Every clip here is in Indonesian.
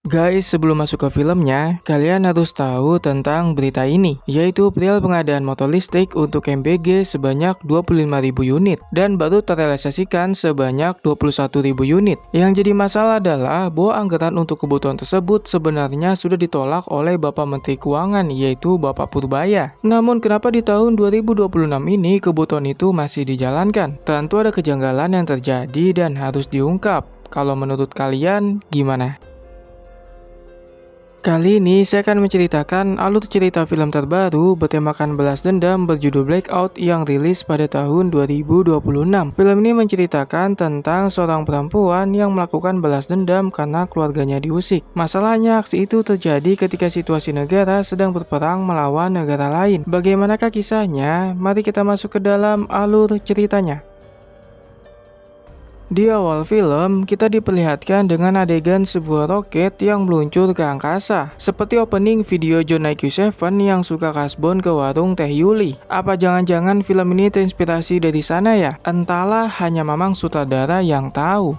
Guys, sebelum masuk ke filmnya, kalian harus tahu tentang berita ini, yaitu perihal pengadaan motor listrik untuk MBG sebanyak 25.000 unit dan baru terrealisasikan sebanyak 21.000 unit. Yang jadi masalah adalah bahwa anggaran untuk kebutuhan tersebut sebenarnya sudah ditolak oleh Bapak Menteri Keuangan, yaitu Bapak Purbaya. Namun kenapa di tahun 2026 ini kebutuhan itu masih dijalankan? Tentu ada kejanggalan yang terjadi dan harus diungkap. Kalau menurut kalian, gimana? Kali ini saya akan menceritakan alur cerita film terbaru bertemakan balas dendam berjudul Blackout yang rilis pada tahun 2026. Film ini menceritakan tentang seorang perempuan yang melakukan balas dendam karena keluarganya diusik. Masalahnya aksi itu terjadi ketika situasi negara sedang berperang melawan negara lain. Bagaimanakah kisahnya? Mari kita masuk ke dalam alur ceritanya. Di awal film, kita diperlihatkan dengan adegan sebuah roket yang meluncur ke angkasa. Seperti opening video John IQ7 yang suka kasbon ke warung Teh Yuli. Apa jangan-jangan film ini terinspirasi dari sana ya? Entahlah, hanya Mamang sutradara yang tahu.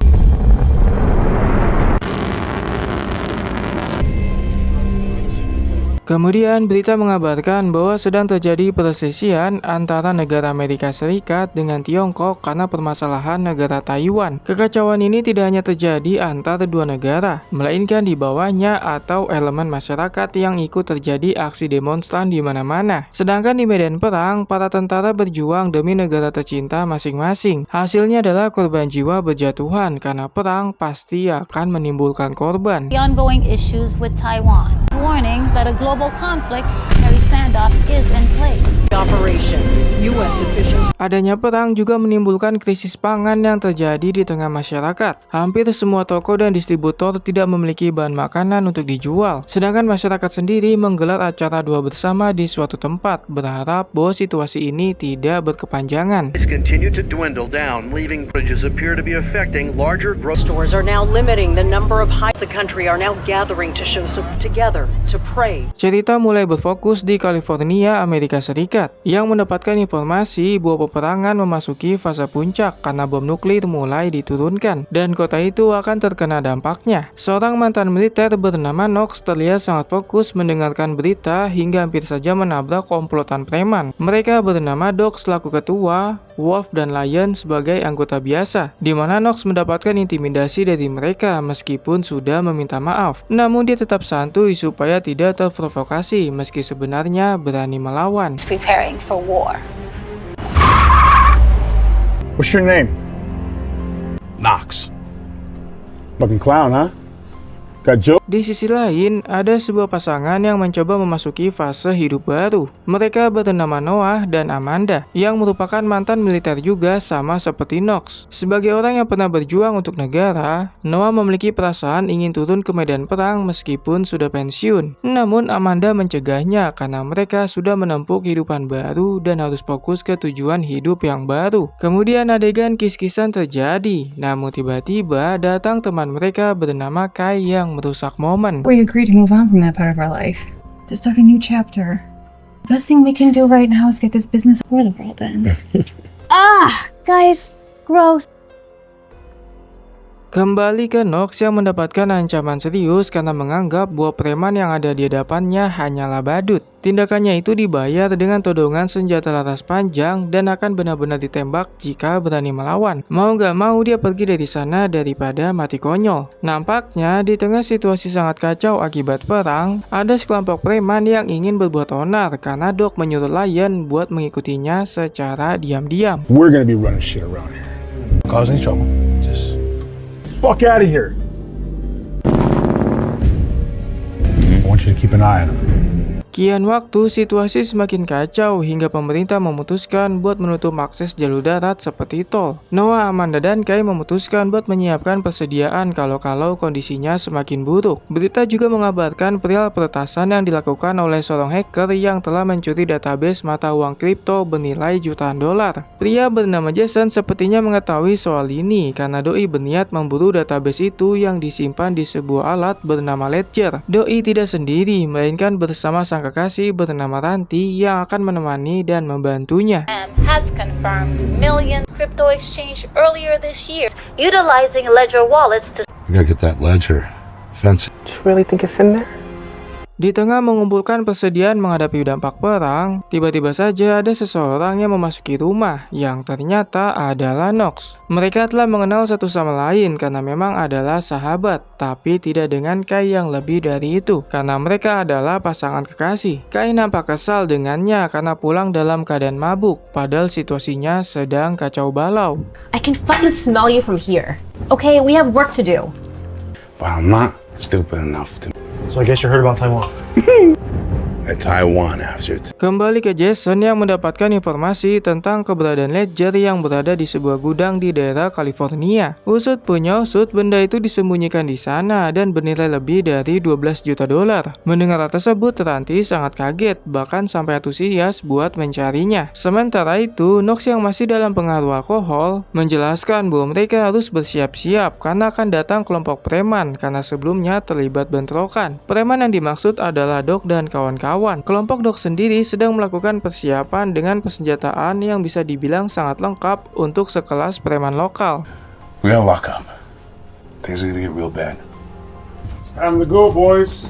Kemudian berita mengabarkan bahwa sedang terjadi perselisihan antara negara Amerika Serikat dengan Tiongkok karena permasalahan negara Taiwan. Kekacauan ini tidak hanya terjadi antara dua negara, melainkan di bawahnya atau elemen masyarakat yang ikut terjadi aksi demonstran di mana-mana. Sedangkan di medan perang, para tentara berjuang demi negara tercinta masing-masing. Hasilnya adalah korban jiwa berjatuhan karena perang pasti akan menimbulkan korban. The ongoing issues with Taiwan. Warning that a global conflict, military standoff is in place. Operations. U.S. officials. Adanya perang juga menimbulkan krisis pangan yang terjadi di tengah masyarakat. Hampir semua toko dan distributor tidak memiliki bahan makanan untuk dijual. Sedangkan masyarakat sendiri menggelar acara doa bersama di suatu tempat, berharap bahwa situasi ini tidak berkepanjangan. Continue to dwindle down, leaving bridges appear to be affecting larger growth. Stores are now limiting the number of the country are now gathering to show support together to pray. Cerita mulai berfokus di California, Amerika Serikat, yang mendapatkan informasi bahwa peperangan memasuki fase puncak karena bom nuklir mulai diturunkan, dan kota itu akan terkena dampaknya. Seorang mantan militer bernama Knox terlihat sangat fokus mendengarkan berita hingga hampir saja menabrak komplotan preman. Mereka bernama Doc selaku ketua, Wolf dan Lion sebagai anggota biasa, di mana Knox mendapatkan intimidasi dari mereka meskipun sudah meminta maaf. Namun dia tetap santuy supaya tidak terprovokasi meski sebenarnya berani melawan. Preparing for war. What's your name? Knox. Fucking clown, huh? Got joke? Di sisi lain, ada sebuah pasangan yang mencoba memasuki fase hidup baru. Mereka bernama Noah dan Amanda, yang merupakan mantan militer juga sama seperti Knox. Sebagai orang yang pernah berjuang untuk negara, Noah memiliki perasaan ingin turun ke medan perang meskipun sudah pensiun. Namun Amanda mencegahnya karena mereka sudah menempuh kehidupan baru dan harus fokus ke tujuan hidup yang baru. Kemudian adegan kis-kisan terjadi, namun tiba-tiba datang teman mereka bernama Kai yang merusak momen. We agreed to move on from that part of our life, to start a new chapter. The best thing we can do right now is get this business where the world ends. Guys, gross. Kembali ke Knox yang mendapatkan ancaman serius karena menganggap bahwa preman yang ada di hadapannya hanyalah badut. Tindakannya itu dibayar dengan todongan senjata laras panjang dan akan benar-benar ditembak jika berani melawan. Mau gak mau dia pergi dari sana daripada mati konyol. Nampaknya di tengah situasi sangat kacau akibat perang, ada sekelompok preman yang ingin berbuat onar karena Doc menyuruh Lion buat mengikutinya secara diam-diam. We're gonna be running shit around here. Cause any trouble? Just Fuck out of here. I want you to keep an eye on him. Kian waktu, situasi semakin kacau hingga pemerintah memutuskan buat menutup akses jalur darat seperti tol. Noah, Amanda, dan Kai memutuskan buat menyiapkan persediaan kalau kondisinya semakin buruk. Berita juga mengabarkan perihal peretasan yang dilakukan oleh seorang hacker yang telah mencuri database mata uang kripto bernilai jutaan dolar. Pria bernama Jason sepertinya mengetahui soal ini karena Doi berniat memburu database itu yang disimpan di sebuah alat bernama Ledger. Doi tidak sendiri, melainkan bersama sang kekasih bernama Ranti yang akan menemani dan membantunya. Has confirmed million crypto exchange earlier this year, utilizing Ledger wallets to We gotta get that ledger Offensive. You really think it's in there? Di tengah mengumpulkan persediaan menghadapi dampak perang, tiba-tiba saja ada seseorang yang memasuki rumah yang ternyata adalah Knox. Mereka telah mengenal satu sama lain karena memang adalah sahabat, tapi tidak dengan Kai yang lebih dari itu, karena mereka adalah pasangan kekasih. Kai nampak kesal dengannya karena pulang dalam keadaan mabuk, padahal situasinya sedang kacau balau. I can fucking smell you from here. Okay, we have work to do. But I'm not stupid enough to. So I guess you heard about Taiwan. Taiwan after. Kembali ke Jason yang mendapatkan informasi tentang keberadaan Ledger yang berada di sebuah gudang di daerah California. Usut punya usut, benda itu disembunyikan di sana dan bernilai lebih dari 12 juta dolar. Mendengar hal tersebut, Ranti sangat kaget, bahkan sampai antusias buat mencarinya. Sementara itu, Knox yang masih dalam pengaruh alkohol menjelaskan bahwa mereka harus bersiap-siap karena akan datang kelompok preman karena sebelumnya terlibat bentrokan. Preman yang dimaksud adalah Doc dan kawan-kawan. Kelompok Doc sendiri sedang melakukan persiapan dengan persenjataan yang bisa dibilang sangat lengkap untuk sekelas preman lokal. We gotta lock up. Things are gonna get real bad. Time to go, boys.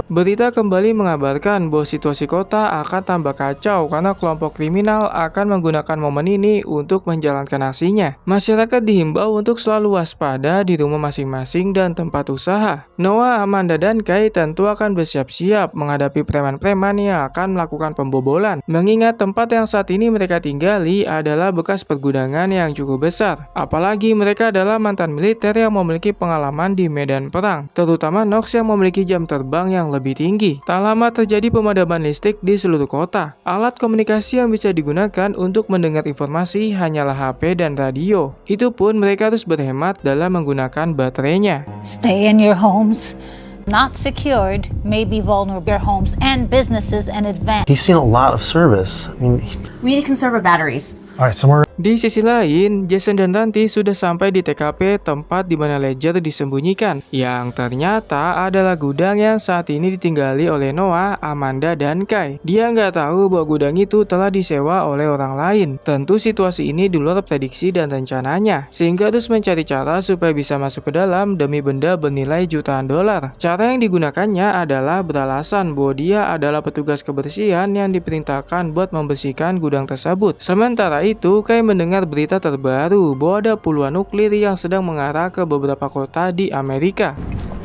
Berita kembali mengabarkan bahwa situasi kota akan tambah kacau karena kelompok kriminal akan menggunakan momen ini untuk menjalankan aksinya. Masyarakat dihimbau untuk selalu waspada di rumah masing-masing dan tempat usaha. Noah, Amanda, dan Kai tentu akan bersiap-siap menghadapi preman-preman yang akan melakukan pembobolan. Mengingat tempat yang saat ini mereka tinggali adalah bekas pergudangan yang cukup besar. Apalagi mereka adalah mantan militer yang memiliki pengalaman di medan perang, terutama Knox yang memiliki jam terbang yang lebih tinggi. Tak lama terjadi pemadaman listrik di seluruh kota. Alat komunikasi yang bisa digunakan untuk mendengar informasi hanyalah HP dan radio. Itu pun mereka harus berhemat dalam menggunakan baterainya. Stay in your homes. Not secured may be vulnerable. Your homes and businesses in advance. He's seen a lot of service. I mean, We need to conserve our batteries. all right, somewhere. Di sisi lain, Jason dan Ranti sudah sampai di TKP tempat di mana Ledger disembunyikan, yang ternyata adalah gudang yang saat ini ditinggali oleh Noah, Amanda, dan Kai. Dia nggak tahu bahwa gudang itu telah disewa oleh orang lain. Tentu situasi ini di luar prediksi dan rencananya, sehingga harus mencari cara supaya bisa masuk ke dalam demi benda bernilai jutaan dolar. Cara yang digunakannya adalah beralasan bahwa dia adalah petugas kebersihan yang diperintahkan buat membersihkan gudang tersebut. Sementara itu, Kai mendengar berita terbaru bahwa ada puluhan nuklir yang sedang mengarah ke beberapa kota di Amerika.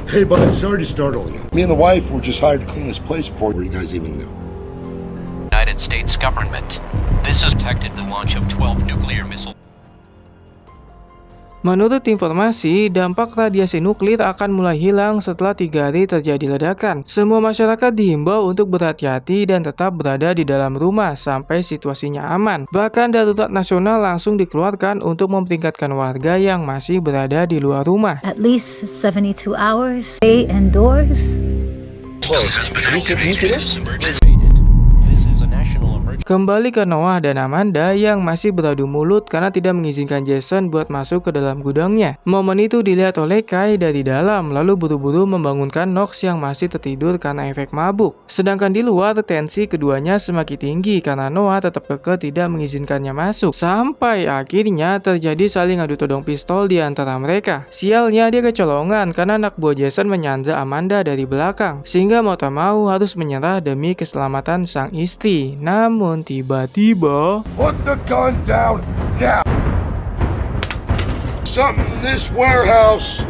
Hey, bud, sorry to startle you. Me and the wife were just hired to clean this place before you guys even knew. United States government. This has detected the launch of 12 nuclear missiles. Menurut informasi, dampak radiasi nuklir akan mulai hilang setelah 3 hari terjadi ledakan. Semua masyarakat dihimbau untuk berhati-hati dan tetap berada di dalam rumah sampai situasinya aman. Bahkan darurat nasional langsung dikeluarkan untuk memperingatkan warga yang masih berada di luar rumah. At least 72 hours. Stay indoors. Kembali ke Noah dan Amanda yang masih beradu mulut karena tidak mengizinkan Jason buat masuk ke dalam gudangnya. Momen itu dilihat oleh Kai dari dalam, lalu buru-buru membangunkan Knox yang masih tertidur karena efek mabuk. Sedangkan di luar, tensi keduanya semakin tinggi karena Noah tetap kekeh tidak mengizinkannya masuk. Sampai akhirnya terjadi saling adu todong pistol di antara mereka. Sialnya dia kecolongan karena anak buah Jason menyandra Amanda dari belakang, sehingga mau tak mau harus menyerah demi keselamatan sang istri. Namun tiba-tiba, Put the gun down now. Something in this warehouse.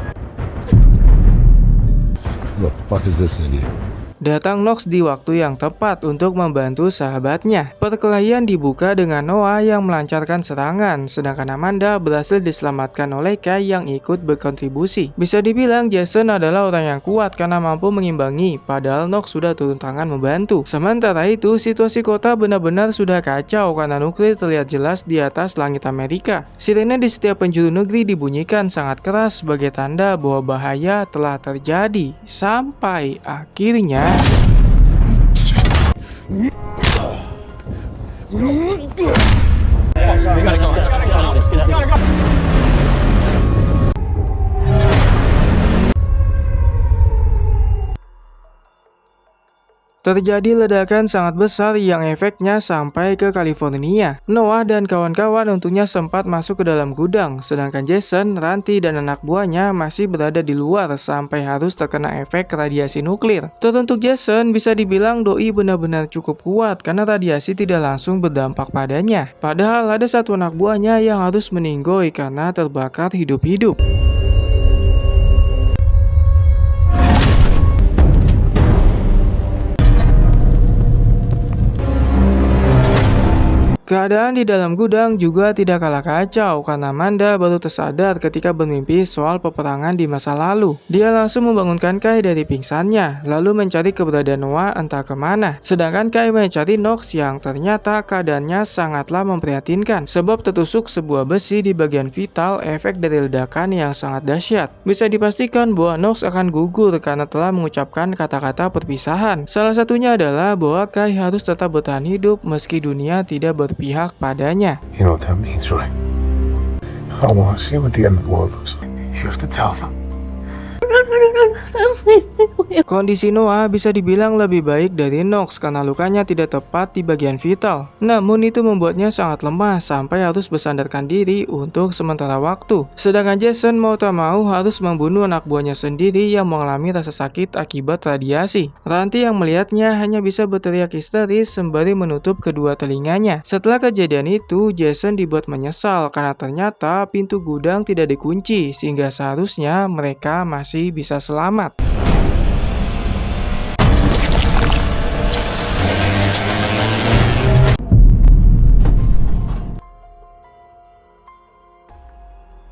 Who the fuck is this idiot? datang Knox di waktu yang tepat untuk membantu sahabatnya. Perkelahian dibuka dengan Noah yang melancarkan serangan, sedangkan Amanda berhasil diselamatkan oleh Kai yang ikut berkontribusi. Bisa dibilang Jason adalah orang yang kuat karena mampu mengimbangi, padahal Knox sudah turun tangan membantu. Sementara itu, situasi kota benar-benar sudah kacau karena nuklir terlihat jelas di atas langit Amerika. Sirene di setiap penjuru negeri dibunyikan sangat keras sebagai tanda bahwa bahaya telah terjadi. Sampai akhirnya terjadi ledakan sangat besar yang efeknya sampai ke California. Noah dan kawan-kawan untungnya sempat masuk ke dalam gudang, sedangkan Jason, Ranti, dan anak buahnya masih berada di luar sampai harus terkena efek radiasi nuklir. Teruntuk Jason, bisa dibilang doi benar-benar cukup kuat karena radiasi tidak langsung berdampak padanya. Padahal ada satu anak buahnya yang harus meninggoy karena terbakar hidup-hidup. Keadaan di dalam gudang juga tidak kalah kacau karena Amanda baru tersadar ketika bermimpi soal peperangan di masa lalu. Dia langsung membangunkan Kai dari pingsannya, lalu mencari keberadaan Noah entah kemana. Sedangkan Kai mencari Knox yang ternyata keadaannya sangatlah memprihatinkan sebab tertusuk sebuah besi di bagian vital efek dari ledakan yang sangat dahsyat. Bisa dipastikan bahwa Knox akan gugur karena telah mengucapkan kata-kata perpisahan. Salah satunya adalah bahwa Kai harus tetap bertahan hidup meski dunia tidak berpihak padanya. You know what that means, right? I want to see what the end of the world looks like. You have to tell them. Kondisi Noah bisa dibilang lebih baik dari Knox karena lukanya tidak tepat di bagian vital. Namun itu membuatnya sangat lemah sampai harus bersandarkan diri untuk sementara waktu. Sedangkan Jason mau tak mau harus membunuh anak buahnya sendiri yang mengalami rasa sakit akibat radiasi. Ranti yang melihatnya hanya bisa berteriak histeris sembari menutup kedua telinganya. Setelah kejadian itu, Jason dibuat menyesal karena ternyata pintu gudang tidak dikunci sehingga seharusnya mereka masih bisa selamat.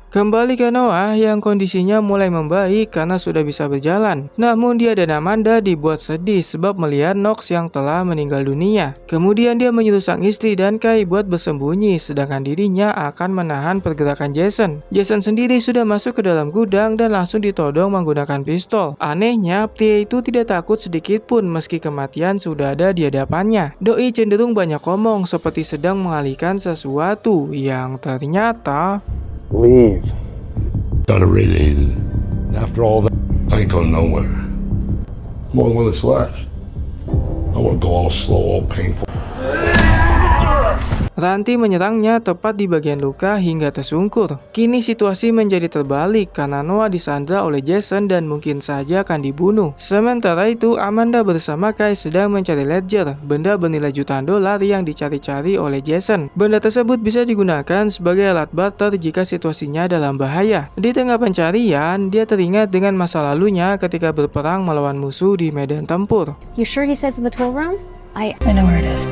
Kembali ke Noah yang kondisinya mulai membaik karena sudah bisa berjalan. Namun dia dan Amanda dibuat sedih sebab melihat Knox yang telah meninggal dunia. Kemudian dia menyuruh sang istri dan Kai buat bersembunyi, sedangkan dirinya akan menahan pergerakan Jason. Jason sendiri sudah masuk ke dalam gudang dan langsung ditodong menggunakan pistol. Anehnya, pria itu tidak takut sedikit pun meski kematian sudah ada di hadapannya. Doi cenderung banyak ngomong seperti sedang mengalihkan sesuatu yang ternyata Leave. Got irradiated. After all that, I ain't going nowhere. I'm the only one that's left. I want to go all slow, all painful. Ranti menyerangnya tepat di bagian luka hingga tersungkur. Kini situasi menjadi terbalik karena Noah disandra oleh Jason dan mungkin saja akan dibunuh. Sementara itu, Amanda bersama Kai sedang mencari ledger, benda bernilai jutaan dolar yang dicari-cari oleh Jason. Benda tersebut bisa digunakan sebagai alat barter jika situasinya dalam bahaya. Di tengah pencarian, dia teringat dengan masa lalunya ketika berperang melawan musuh di medan tempur. You sure he said it's in the tool room? I know where it is.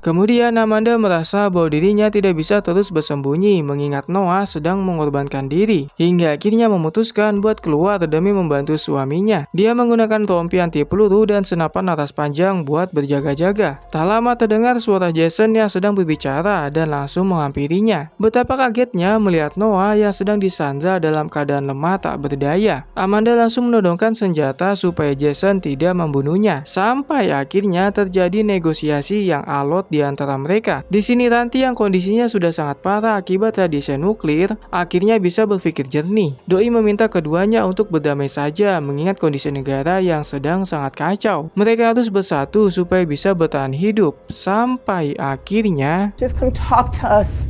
Kemudian Amanda merasa bahwa dirinya tidak bisa terus bersembunyi mengingat Noah sedang mengorbankan diri, hingga akhirnya memutuskan buat keluar demi membantu suaminya. Dia menggunakan rompi anti peluru dan senapan laras panjang buat berjaga-jaga. Tak lama terdengar suara Jason yang sedang berbicara dan langsung menghampirinya. Betapa kagetnya melihat Noah yang sedang disandra dalam keadaan lemah tak berdaya. Amanda langsung menodongkan senjata supaya Jason tidak membunuhnya. Sampai akhirnya terjadi negosiasi yang alot di antara mereka. Di sini Ranti yang kondisinya sudah sangat parah akibat radiasi nuklir akhirnya bisa berpikir jernih. Doi meminta keduanya untuk berdamai saja mengingat kondisi negara yang sedang sangat kacau. Mereka harus bersatu supaya bisa bertahan hidup. Sampai akhirnya just come talk to us.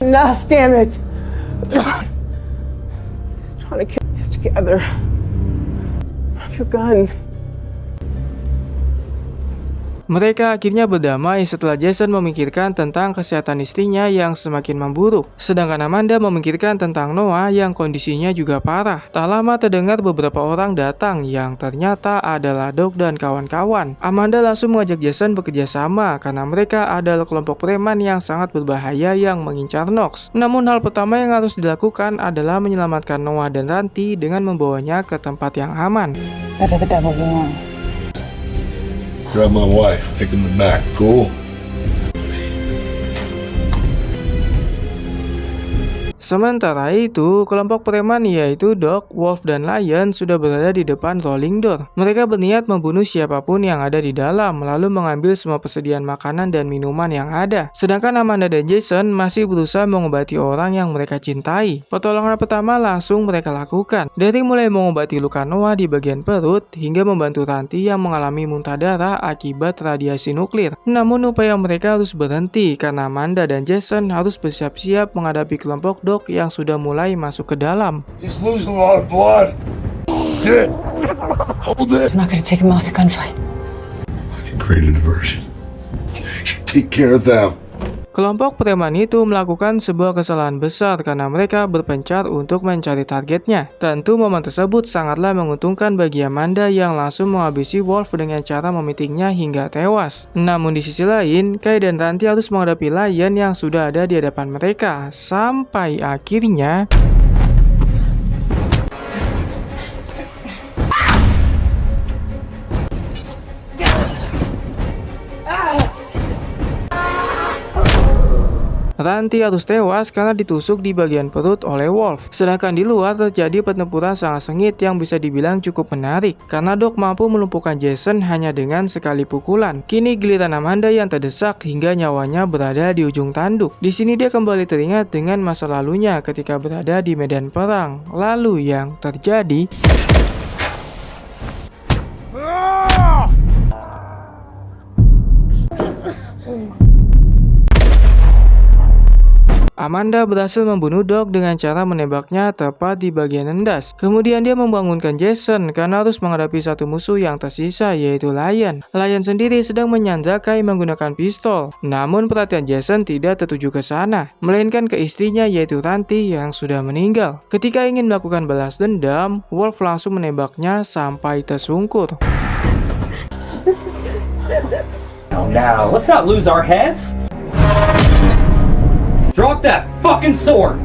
Enough, damn it. Just trying to keep this together. Drop your gun. Mereka akhirnya berdamai setelah Jason memikirkan tentang kesehatan istrinya yang semakin memburuk. Sedangkan Amanda memikirkan tentang Noah yang kondisinya juga parah. Tak lama terdengar beberapa orang datang yang ternyata adalah Doc dan kawan-kawan. Amanda langsung mengajak Jason bekerja sama karena mereka adalah kelompok preman yang sangat berbahaya yang mengincar Knox. Namun hal pertama yang harus dilakukan adalah menyelamatkan Noah dan Ranti dengan membawanya ke tempat yang aman. Better the devil belong. Grab my wife, take him back, cool? Sementara itu, kelompok preman yaitu Dog, Wolf, dan Lion sudah berada di depan rolling door. Mereka berniat membunuh siapapun yang ada di dalam, lalu mengambil semua persediaan makanan dan minuman yang ada. Sedangkan Amanda dan Jason masih berusaha mengobati orang yang mereka cintai. Pertolongan pertama langsung mereka lakukan, dari mulai mengobati luka Noah di bagian perut, hingga membantu Ranti yang mengalami muntah darah akibat radiasi nuklir. Namun upaya mereka harus berhenti, karena Amanda dan Jason harus bersiap-siap menghadapi kelompok Dog yang sudah mulai masuk ke dalam. He's losing a lot of blood. Shit. Hold it. I'm not gonna take him out with a gunfight. I can create a diversion. Take care of them. Kelompok preman itu melakukan sebuah kesalahan besar karena mereka berpencar untuk mencari targetnya. Tentu momen tersebut sangatlah menguntungkan bagi Amanda yang langsung menghabisi Wolf dengan cara memitingnya hingga tewas. Namun di sisi lain, Kai dan Ranti harus menghadapi Lion yang sudah ada di hadapan mereka. Sampai akhirnya Ranti harus tewas karena ditusuk di bagian perut oleh Wolf. Sedangkan di luar terjadi pertempuran sangat sengit yang bisa dibilang cukup menarik, karena Dog mampu melumpuhkan Jason hanya dengan sekali pukulan. Kini giliran Amanda yang terdesak hingga nyawanya berada di ujung tanduk. Di sini dia kembali teringat dengan masa lalunya ketika berada di medan perang. Lalu yang terjadi... Amanda berhasil membunuh Dog dengan cara menembaknya tepat di bagian endas. Kemudian dia membangunkan Jason karena harus menghadapi satu musuh yang tersisa, yaitu Lion. Lion sendiri sedang menyandra Kai menggunakan pistol. Namun perhatian Jason tidak tertuju ke sana, melainkan ke istrinya yaitu Ranti yang sudah meninggal. Ketika ingin melakukan balas dendam, Wolf langsung menembaknya sampai tersungkur. Now, let's not lose our heads. Drop that fucking sword!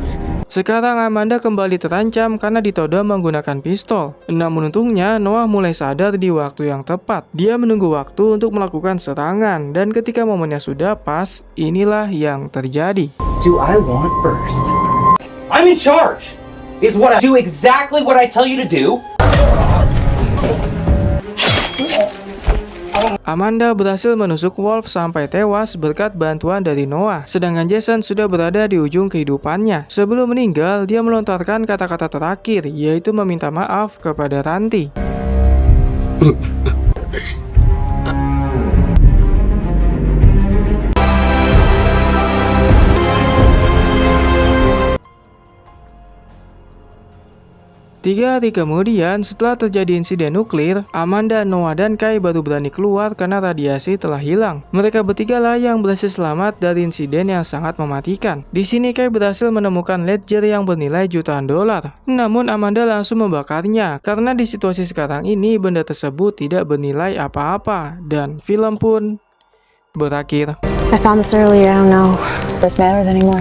Sekarang Amanda kembali terancam karena ditodong menggunakan pistol. Namun untungnya Noah mulai sadar di waktu yang tepat. Dia menunggu waktu untuk melakukan serangan, dan ketika momennya sudah pas, inilah yang terjadi. Do I want burst? I'm in charge! Is what I do exactly what I tell you to do? Amanda berhasil menusuk Wolf sampai tewas berkat bantuan dari Noah, sedangkan Jason sudah berada di ujung kehidupannya. Sebelum meninggal, dia melontarkan kata-kata terakhir, yaitu meminta maaf kepada Ranti. 3 hari kemudian, setelah terjadi insiden nuklir, Amanda, Noah, dan Kai baru berani keluar karena radiasi telah hilang. Mereka bertiga lah yang berhasil selamat dari insiden yang sangat mematikan. Di sini Kai berhasil menemukan ledger yang bernilai jutaan dolar. Namun Amanda langsung membakarnya karena di situasi sekarang ini benda tersebut tidak bernilai apa-apa, dan film pun berakhir. I found this earlier, I don't know if this matters anymore.